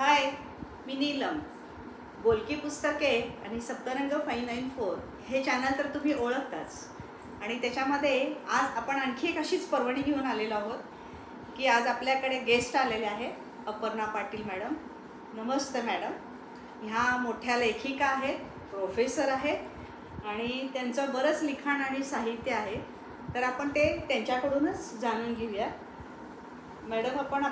हाय, मी नीलम. बोलकी पुस्तके आणि सप्तरंग 594 हे चॅनल तर तुम्ही ओळखताच. आणि त्याच्यामध्ये आज आपण आणखी एक अशीच पर्वणी घेऊन आलेलो आहोत की आज आपल्याकडे गेस्ट आलेले आहेत अपर्णा पाटील मॅडम. नमस्ते मॅडम. ह्या मोठ्या लेखिका आहेत, प्रोफेसर आहेत आणि त्यांचं बरंच लिखाण आणि साहित्य आहे. तर आपण ते त्यांच्याकडूनच जाणून घेऊया. मॅडम, आपण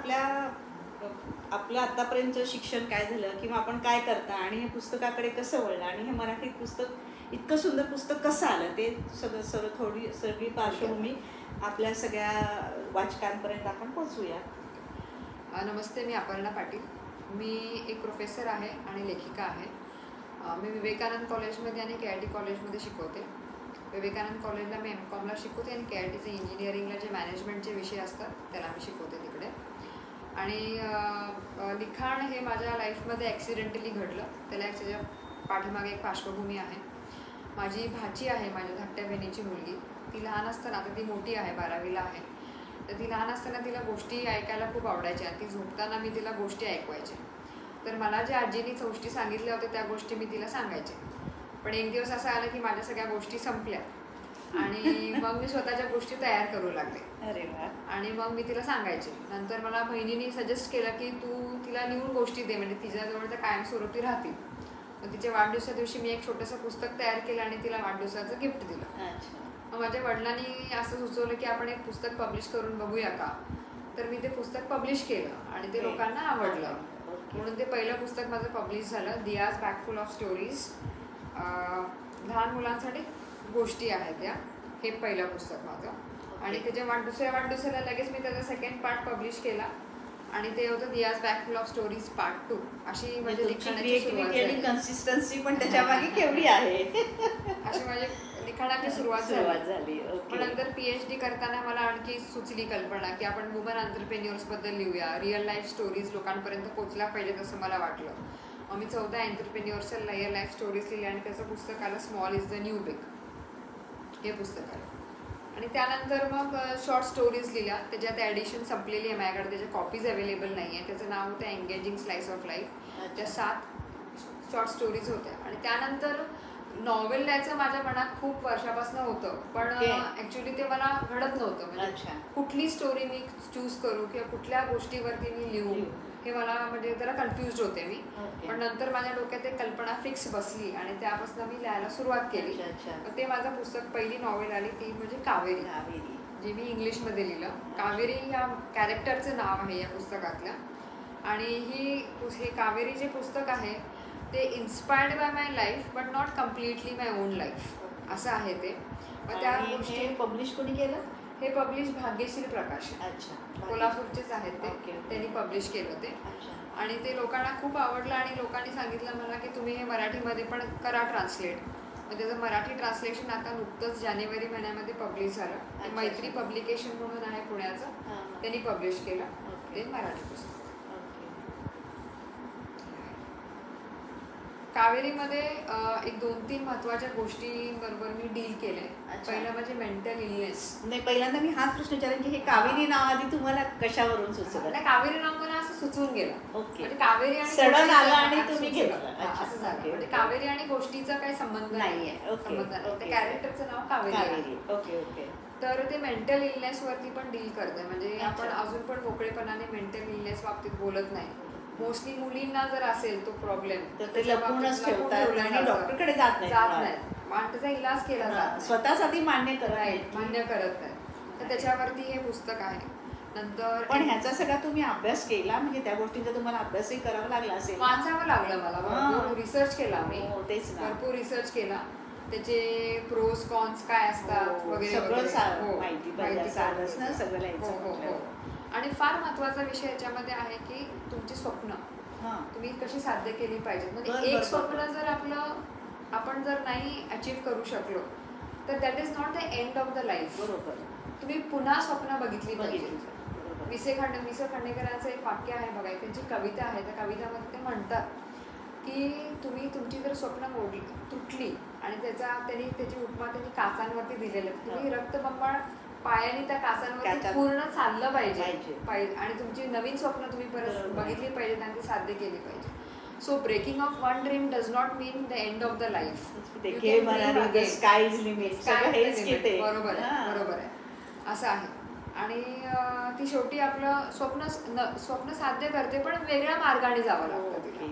आपलं आत्तापर्यंतचं शिक्षण काय झालं किंवा आपण काय करता आणि हे पुस्तकाकडे कसं वळलं आणि हे मराठीत पुस्तक इतकं सुंदर पुस्तक कसं आलं ते सगळी पार्श्वभूमी आपल्या सगळ्या वाचकांपर्यंत आपण पोचवूया. नमस्ते, मी अपर्णा पाटील. मी एक प्रोफेसर आहे आणि लेखिका आहे. मी विवेकानंद कॉलेजमध्ये आणि KIT कॉलेजमध्ये शिकवते. विवेकानंद कॉलेजला मी MCOMला शिकवते आणि KITचे इंजिनिअरिंगला जे मॅनेजमेंटचे विषय असतात त्याला मी शिकवते तिकडे. आणि लिखाण हे माझ्या लाईफमध्ये ॲक्सिडेंटली घडलं. त्याला त्याच्या पाठीमागे एक पार्श्वभूमी आहे. माझी भाची आहे, माझ्या धाकट्या बहिणीची मुलगी. ती लहान असताना, आता ती मोठी आहे, 12वीला आहे, तर ती लहान असताना तिला गोष्टी ऐकायला खूप आवडायच्या. ती झोपताना मी तिला गोष्टी ऐकवायचे. तर मला ज्या आजीनी गोष्टी सांगितल्या होत्या त्या गोष्टी मी तिला सांगायचे. पण एक दिवस असं आलं की माझ्या सगळ्या गोष्टी संपल्या आणि मग मी स्वतःच्या गोष्टी तयार करू लागले. अरे वा. आणि मग मी तिला सांगायचे. नंतर मला बहिणीने सजेस्ट केलं की तू तिला लिहून गोष्टी दे, म्हणजे तिच्याजवळ त्या कायमस्वरूपी राहतील. मग तिच्या वाढदिवसा दिवशी मी एक छोटंसं पुस्तक तयार केलं आणि तिला वाढदिवसाचं गिफ्ट दिलं. मग माझ्या वडिलांनी असं सुचवलं की आपण एक पुस्तक पब्लिश करून बघूया का. तर मी ते पुस्तक पब्लिश केलं आणि ते लोकांना आवडलं. म्हणून ते पहिलं पुस्तक माझं पब्लिश झालं, Diya's bag full of stories. लहान मुलांसाठी गोष्टी आहेत त्या. हे पहिलं पुस्तक माझं. आणि त्याच्या वाढदिवसाला लगेच मी त्याचा सेकंड पार्ट पब्लिश केला आणि ते होतं Diya's bag full of stories part 2. अशी माझी लिखाणाची सुरुवात, कन्सिस्टन्सी पण त्याच्या मागे केवढी आहे. अशी माझी लिखाणाची सुरुवात झाली. पण नंतर PhD करताना मला आणखी सुचली कल्पना की आपण वुमन एंटरप्रेन्युअर्सबद्दल लिहूया. रिअल लाईफ स्टोरीज लोकांपर्यंत पोहोचल्या पाहिजेत असं मला वाटलं. मग मी 14 एंटरप्रेन्युअर्सच्या रिअल लाईफ स्टोरीज लिहिल्या आणि त्याचं पुस्तक आलं small is the new big, हे पुस्तक आलं. आणि त्यानंतर मग शॉर्ट स्टोरीज लिहिल्या. त्याच्यात ॲडिशन संपलेली आहे माझ्याकडे, त्याच्या कॉपीज अवेलेबल नाही आहे. त्याचं नाव होतं एंगेजिंग स्लाइस ऑफ लाईफ. त्या 7 शॉर्ट स्टोरीज होत्या. आणि त्यानंतर नॉवेल लिहायचं माझ्या मनात खूप वर्षापासून होतं, पण ॲक्च्युली ते मला घडत नव्हतं. म्हणजे कुठली स्टोरी मी चूज करू किंवा कुठल्या गोष्टीवरती मी लिहू हे मला म्हणजे जरा कन्फ्युज्ड होते मी. पण नंतर माझ्या डोक्यात एक कल्पना फिक्स बसली आणि त्यापासून मी लिहायला सुरुवात केली. ते माझं पुस्तक पहिली नॉवेल आली ती म्हणजे कावेरी, जे मी इंग्लिशमध्ये लिहिलं. कावेरी ह्या कॅरेक्टरचं नाव आहे या पुस्तकातल्या. आणि हे कावेरी जे पुस्तक आहे ते inspired bye my life but not completely my on life असं आहे ते. मग त्या गोष्टी पब्लिश कोणी केलं? हे पब्लिश भाग्यश्री प्रकाश, कोल्हापूरचेच आहेत ते. त्यांनी पब्लिश केलं ते. आणि ते लोकांना खूप आवडलं आणि लोकांनी सांगितलं मला की तुम्ही हे मराठीमध्ये पण करा ट्रान्सलेट. मग त्याचं मराठी ट्रान्सलेशन आता नुकतंच जानेवारी महिन्यामध्ये पब्लिश झालं. मैत्री पब्लिकेशन म्हणून आहे पुण्याचं, त्यांनी पब्लिश केलं ते मराठी पुस्तक. कावेरीमध्ये एक 2-3 महत्त्वाच्या गोष्टींबरोबर मी डील केले. पहिलं म्हणजे मेंटल इलनेस. नाही, पहिल्यांदा मी हाच प्रश्न विचारेन की हे कावेरी नाव आधी तुम्हाला कशावरून सुचलं? नाही, कावेरी नाव मला असं सुचवून गेलं. म्हणजे कावेरी आणि सडन आलं आणि तुम्ही घेतलं असं झालं. म्हणजे कावेरी आणि गोष्टीचा काही संबंध नाहीये. त्या कॅरेक्टरचं नाव कावेरी. ओके. तर ते मेंटल इलनेस वरती पण डील करतंय. म्हणजे आपण अजून पण मोकळेपणाने मेंटल इलनेस बाबतीत बोलत नाही. मोस्टली मुलींना जर असेल तो प्रॉब्लेम तर ते लपूनच ठेवतात आणि डॉक्टरकडे जात नाही. त्याचा इलाज केला जात, स्वतःसाठी मान्य करत नाही. तर त्याच्यावरती हे पुस्तक आहे. नंतर पण ह्याचा सगळा तुम्ही अभ्यास केला, म्हणजे त्या गोष्टींचा तुम्हाला अभ्यासही करावा लागला असेल? वाचावं लागलं मला. भरपूर रिसर्च केला मी. भरपूर रिसर्च केला. त्याचे प्रोस कॉन्स काय असतात वगैरे सगळं माहिती सगळं. आणि फार महत्त्वाचा विषय याच्यामध्ये आहे की तुमची स्वप्न तुम्ही कशी साध्य केली पाहिजेत. म्हणजे एक स्वप्न जर आपण जर नाही अचीव्ह करू शकलो तर that is not the end of the life. बरोबर. तुम्ही पुन्हा स्वप्न बघितली पाहिजे. विसे खांडेकरांचं एक वाक्य आहे बघा, त्यांची कविता आहे. त्या कवितामध्ये ते म्हणतात की तुम्ही तुमची जर स्वप्न तुटली आणि त्याची उपमा त्यांनी काचांवरती दिलेलं, तुम्ही रक्तबंबाळ पायाने त्या काचांवर पूर्ण चाललं पाहिजे आणि तुमची नवीन स्वप्न तुम्ही परत बघितली पाहिजेत आणि ती साध्य केली पाहिजे. So breaking of one dream does not mean the end of the life. बरोबर आहे, असं आहे. आणि ती शेवटी आपलं स्वप्न साध्य करते, पण वेगळ्या मार्गाने जावं लागतं तिला.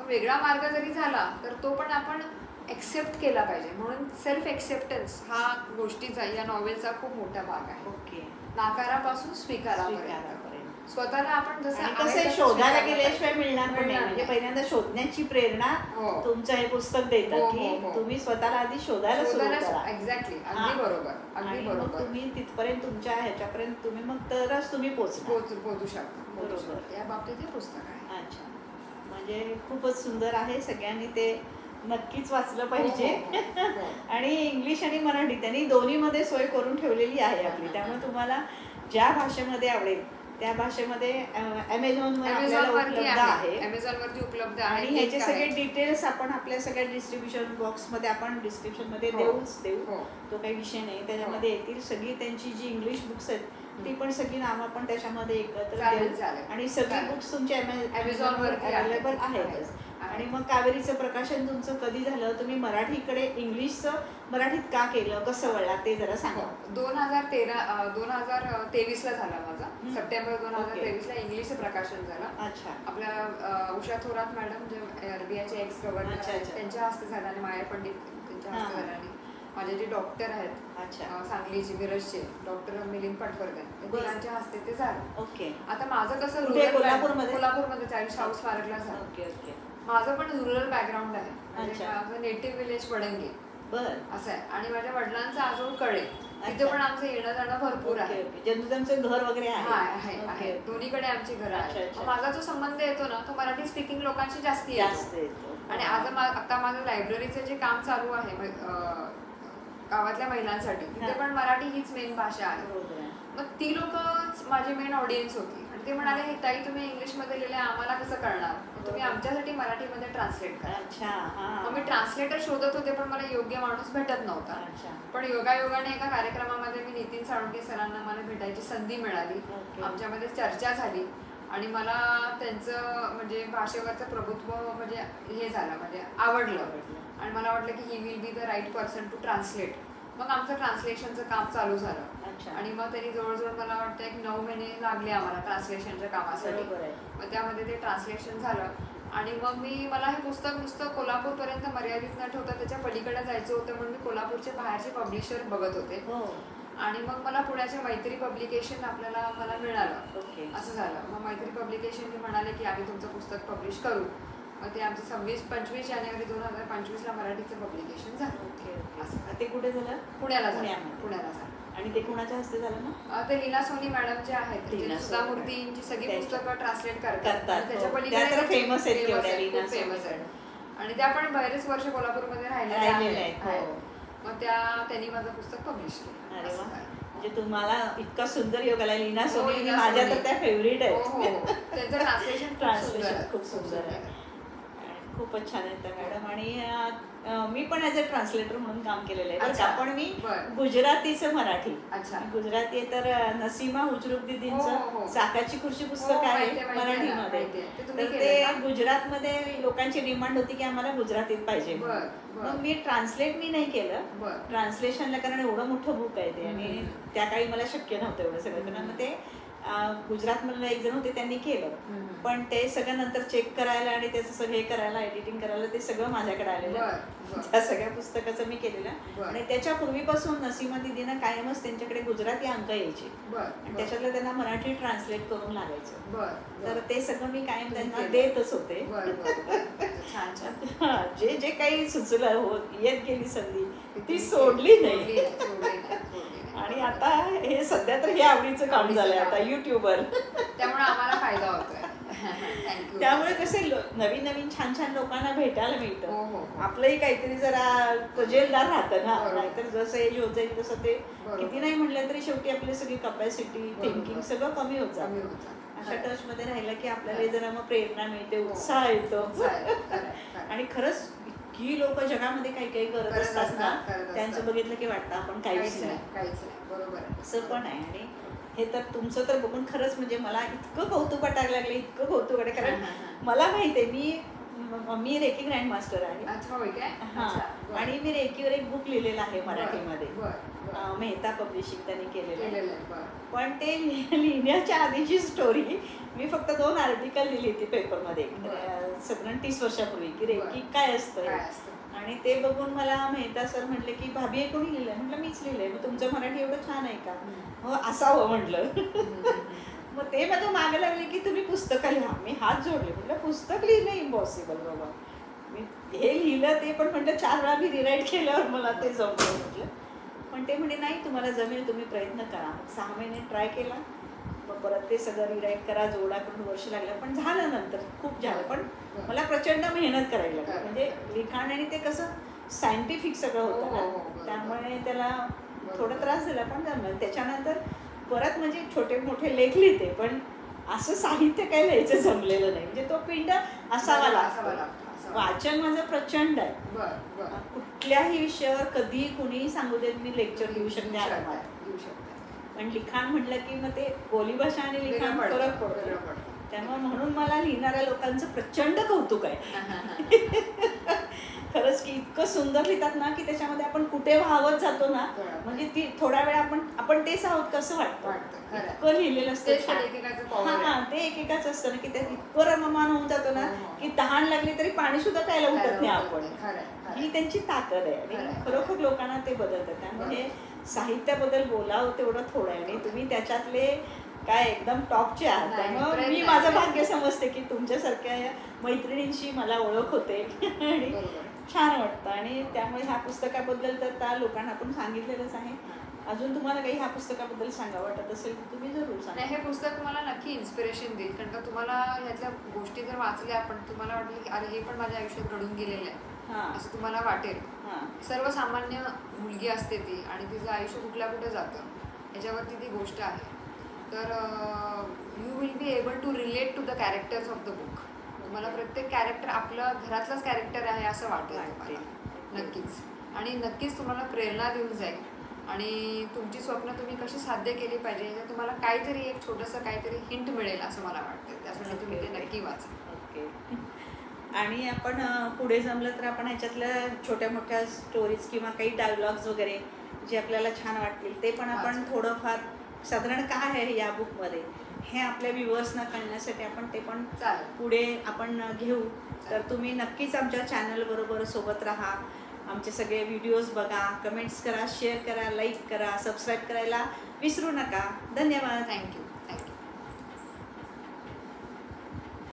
वेगळा मार्ग जरी झाला तर तो पण आपण एक्सेप्ट केला पाहिजे. म्हणून सेल्फ एक्सेप्टन्स हा गोष्टीचा, या नॉवेलचा खूप मोठा भाग आहे. नाकारापासून स्वीकारापर्यंत स्वतःला आपण जसं शोधायला गेल्याशिवाय मिळणार पण नाही. म्हणजे पहिल्यांदा शोधण्याची प्रेरणा तुमचं हे पुस्तक देतं की तुम्ही स्वतःला आधी शोधायला सुरू करा. एक्झॅक्टली, अगदी बरोबर. तुम्ही तिथपर्यंत तुमच्या ह्याच्यापर्यंत तुम्ही मग तरच तुम्ही पोहोचू शकता. बरोबर, या बाबतीत हे पुस्तक आहे. अच्छा, म्हणजे खूपच सुंदर आहे. सगळ्यांनी ते नक्कीच वाचलं पाहिजे. आणि इंग्लिश आणि मराठी त्यांनी दोन्हीमध्ये सोय करून ठेवलेली आहे आपली. त्यामुळे तुम्हाला ज्या भाषेमध्ये आवडेल त्या भाषेमध्ये अमेझॉनवरती उपलब्ध आहे. आणि ह्याचे सगळे डिटेल्स आपण आपल्या सगळ्या डिस्ट्रीब्युशन बॉक्समध्ये आपण डिस्क्रिप्शनमध्ये देऊ. तो काही विषय नाही, त्याच्यामध्ये येतील. सगळी त्यांची जी इंग्लिश बुक्स आहेत ती पण सगळी नावं आपण त्याच्यामध्ये एकत्र देऊ. आणि सगळी बुक्स तुमच्या अमेझॉनवर अवेलेबल आहेतच. आणि मग कावेरीचं प्रकाशन तुमचं कधी झालं, तुम्ही मराठीकडे इंग्लिशचं मराठीत का केलं, कसं वळला ते जरा सांगा. 2023 ला झाला माझा. सप्टेंबर 2023 ला इंग्लिशचं प्रकाशन झालं. अच्छा. आपल्या उषा थोरात मॅडम जे RBIचे एक्स गव्हर्नर त्यांच्या हस्ते झालं आणि माया पंडित त्यांच्या हस्ते झालं. आणि माझे जे डॉक्टर आहेत सांगलीचे, मिरजचे डॉक्टर मिलिंद पाटवर्धन यांच्या हस्ते ते झालं. ओके. आता माझं कसं कोल्हापूरमध्ये 40 हाऊस स्मारकला झालं. ओके. माझं पण रुरल बॅकग्राऊंड आहे. माझं नेटिव्ह विलेज पडंगे असं आहे. आणि माझ्या वडिलांचं आजोळ कळे, तिथे पण आमचं येणं जाणं भरपूर आहे. तुमचं घर वगैरे आहे. दोन्हीकडे आमची घरं आहेत. माझा जो संबंध येतो ना तो मराठी स्पीकिंग लोकांशी जास्त येतो. आणि आता माझं लायब्ररीचं जे काम चालू आहे गावातल्या महिलांसाठी, तिथे पण मराठी हीच मेन भाषा आहे. मग ती लोक माझी मेन ऑडियन्स होती. आणि ते म्हणाले, हे ताई तुम्ही इंग्लिशमध्ये लिहिले, आम्हाला कसं कळणार, तुम्ही आमच्यासाठी मराठीमध्ये ट्रान्सलेट करा. मग मी ट्रान्सलेटर शोधत होते, पण मला योग्य माणूस भेटत नव्हता. पण योगायोगाने एका कार्यक्रमामध्ये मी नितीन साळुंके सरांना मला भेटायची संधी मिळाली. आमच्यामध्ये चर्चा झाली आणि मला त्यांचं म्हणजे भाषेवरचं प्रभुत्व म्हणजे हे झालं, म्हणजे आवडलं. आणि मला वाटलं की he will be the right person to translate. मग आमचं ट्रान्सलेशनचं काम चालू झालं. आणि मग त्यांनी जवळजवळ मला वाटतं एक 9 महिने लागले आम्हाला ट्रान्सलेशनच्या कामासाठी. मग त्यामध्ये ते ट्रान्सलेशन झालं. आणि मग मला हे पुस्तक नुसतं कोल्हापूरपर्यंत मर्यादित न ठेवता त्याच्या पलीकडे जायचं होतं, म्हणून मी कोल्हापूरचे बाहेरचे पब्लिशर बघत होते. आणि मग मला पुण्याचे मैत्री पब्लिकेशन मला मिळालं. असं झालं. मग मैत्री पब्लिकेशन म्हणाले की आम्ही तुमचं पुस्तक पब्लिश करू. मग ते आमचं 25 जानेवारी 2025 ला मराठीचं पब्लिकेशन झालं. ते कुठे झालं? पुण्याला झालं. आणि ते कुणाच्या हस्ते झालं ना? ते लीना सोनी मॅडम जे आहेत, सुधा मूर्तींची सगळी पुस्तकं ट्रान्सलेट करतात. त्याच्या पलीकडे फेमस आहेत. आणि त्या पण बरेच वर्ष कोल्हापूरमध्ये राहिलेल्या आहेत. मग त्यांनी माझं पुस्तक पब्लिश केलं. म्हणजे तुम्हाला इतका सुंदर योग आला. लीना सोनी माझ्या तर त्या फेवरेट आहेत. त्यांचं ट्रान्सलेशन खूप सुंदर आहे. खूपच छान आहेत त्या मॅडम. आणि मी पण ॲज अ ट्रान्सलेटर म्हणून काम केलेलं आहे. पण मी गुजरातीचं मराठी. गुजराती आहे तर नसीमा हुजरूक दीदींचं चाकाची खुर्ची पुस्तक आहे मराठीमध्ये. तर ते गुजरातमध्ये लोकांची डिमांड होती की आम्हाला गुजरातीत पाहिजे. मग मी ट्रान्सलेट नाही केलं ट्रान्सलेशनला, कारण एवढं मोठं बुक आहे ते आणि त्या काळी मला शक्य नव्हतं एवढं सगळं. मग ते गुजरातमधलं एक जण होते त्यांनी केलं. पण ते सगळं नंतर चेक करायला आणि त्याचं सगळं हे करायला, एडिटिंग करायला ते सगळं माझ्याकडे आलेलं. त्या सगळ्या पुस्तकाचं मी केलेलं. आणि त्याच्या पूर्वीपासून नसीमा दीदींना कायमच त्यांच्याकडे गुजराती अंक यायचे आणि त्याच्यातलं त्यांना मराठी ट्रान्सलेट करून लागायचं. तर ते सगळं मी कायम त्यांना देतच होते. जे जे काही सुचलं येत गेली संधी ती सोडली नाही. आणि आता हे सध्या तर हे आवडीचं काम झालंय आता युट्यूबवर. त्यामुळे आम्हाला फायदा होतोय. त्यामुळे कसे नवीन नवीन छान छान लोकांना भेटायला मिळतं. आपलंही काहीतरी जरा कजेलदार राहतं ना. नाहीतर जसं एज होत जाईल तसं ते किती नाही म्हटलं तरी शेवटी आपली सगळी कपॅसिटी, थिंकिंग सगळं कमी होत जातं. अशा टच मध्ये राहिलं की आपल्याला जरा मग प्रेरणा मिळते, उत्साह येतो. आणि खरंच ही लोक जगामध्ये काही काही करत असतात ना, त्यांचं बघितलं की वाटतं आपण काहीच नाही. बरोबर असं पण आहे. आणि हे तर तुमचं तर बघून खरंच म्हणजे मला इतकं कौतुक वाटायला लागलं, इतकं कौतुक वाटलं. कारण मला माहिती आहे मी रेकी ग्रँड मास्टर आहे. हा, आणि मी रेकीवर एक बुक लिहिलेलं आहे मराठीमध्ये, मेहता पब्लिशिंग त्यांनी केलेलं आहे. पण ते लिहिण्याच्या आधीची स्टोरी मी फक्त 2 आर्टिकल लिहिली होती पेपरमध्ये साधारण 30 वर्षापूर्वी, की रेकी काय असतं. आणि ते बघून मला मेहता सर म्हटले की भाभी हे कोणी लिहिलंय. म्हटलं मीच लिहिलंय. मग तुमचं मराठी एवढं छान आहे का. हो असावं म्हटलं. मग ते माझं मागं लागले की तुम्ही पुस्तकं लिहा. मी हात जोडले, म्हटलं पुस्तक लिहिणं इम्पॉसिबल बाबा. मी हे लिहिलं ते पण म्हटलं 4 वेळा मी रिराईट केल्यावर मला ते जमलं म्हटलं. पण ते म्हणे नाही तुम्हाला जमेल, तुम्ही प्रयत्न करा. 6 महिने ट्राय केला. मग परत ते सगळं रिराईट करा, जोडा करून वर्ष लागलं. पण झालं, नंतर खूप झालं. पण मला प्रचंड मेहनत करायला लागली. म्हणजे लिखाण आणि ते कसं सायंटिफिक सगळं होतं ना, त्यामुळे त्याला थोडा त्रास झाला. पण जमलं. त्याच्यानंतर परत म्हणजे छोटे मोठे लेख लिहिते, पण असं साहित्य काय लिहायचं जमलेलं नाही. म्हणजे तो पिंड असावा लागतो. वाचन माझं प्रचंड आहे. कुठल्याही विषयावर कधी कुणीही सांगू देत मी लेक्चर देऊ शकते. पण लिखाण म्हटलं की मग ते बोलीभाषा आणि लिखाण फरक पडतो. त्यामुळे म्हणून मला लिहिणाऱ्या लोकांचं प्रचंड कौतुक आहे. खरंच की इतकं सुंदर लिहितात ना, की त्याच्यामध्ये आपण कुठे वाहवत जातो ना. म्हणजे ती थोड्या वेळ आपण तेच आहोत कसं वाटतं. इतकं लिहिलेलं असतं. हा, ते एकेकाच असतं ना, की त्यात इतकं रममान होऊन जातो ना, की तहान लागली तरी पाणी सुद्धा प्यायला उठत नाही आपण. ही त्यांची ताकद आहे. आणि खरोखर लोकांना ते बदलतं. त्यामुळे साहित्याबद्दल बोलावं तेवढं थोडं आहे. आणि तुम्ही त्याच्यातले काय एकदम टॉपचे आहात. त्यामुळे मी माझं भाग्य समजते की तुमच्यासारख्या मैत्रिणींशी मला ओळख होते आणि छान वाटतं. आणि त्यामुळे ह्या पुस्तकाबद्दल तर त्या लोकांना आपण सांगितलेलंच आहे. अजून तुम्हाला काही ह्या पुस्तकाबद्दल सांगावं वाटत असेल तर तुम्ही जरूर सांगा. हे पुस्तक तुम्हाला नक्की इन्स्पिरेशन देईल. कारण का तुम्हाला ह्यातल्या गोष्टी जर वाचल्या आपण, तुम्हाला वाटलं की अरे हे पण माझ्या आयुष्यात घडून गेलेलं आहे असं तुम्हाला वाटेल. सर्वसामान्य मुलगी असते ती, आणि तिचं आयुष्य कुठे जातं याच्यावरती ती गोष्ट आहे. तर you will be able to relate to the characters of the book. तुम्हाला प्रत्येक कॅरेक्टर आपलं घरातलंच कॅरेक्टर आहे असं वाटेल नक्कीच. आणि नक्कीच तुम्हाला प्रेरणा देऊन जाईल. आणि तुमची स्वप्न तुम्ही कशी साध्य केली पाहिजे याच्यात तुम्हाला काहीतरी एक छोटंसं काहीतरी हिंट मिळेल असं मला वाटतं. त्यासाठी तुम्ही ते नक्की वाचा. ओके. आणि आपण पुढे जमलं तर आपण ह्याच्यातल्या छोट्या मोठ्या स्टोरीज किंवा काही डायलॉग्स वगैरे जे आपल्याला छान वाटतील ते पण आपण थोडंफार साधारण काय आहे या बुकमध्ये हे आपल्या व्ह्युअर्सना कळण्यासाठी आपण ते पण पुढे आपण घेऊ. तर तुम्ही नक्कीच आमच्या चॅनलबरोबर सोबत राहा. आमचे सगळे व्हिडिओज बघा, कमेंट्स करा, शेअर करा, लाईक करा, सबस्क्राईब करायला विसरू नका. धन्यवाद. थँक्यू.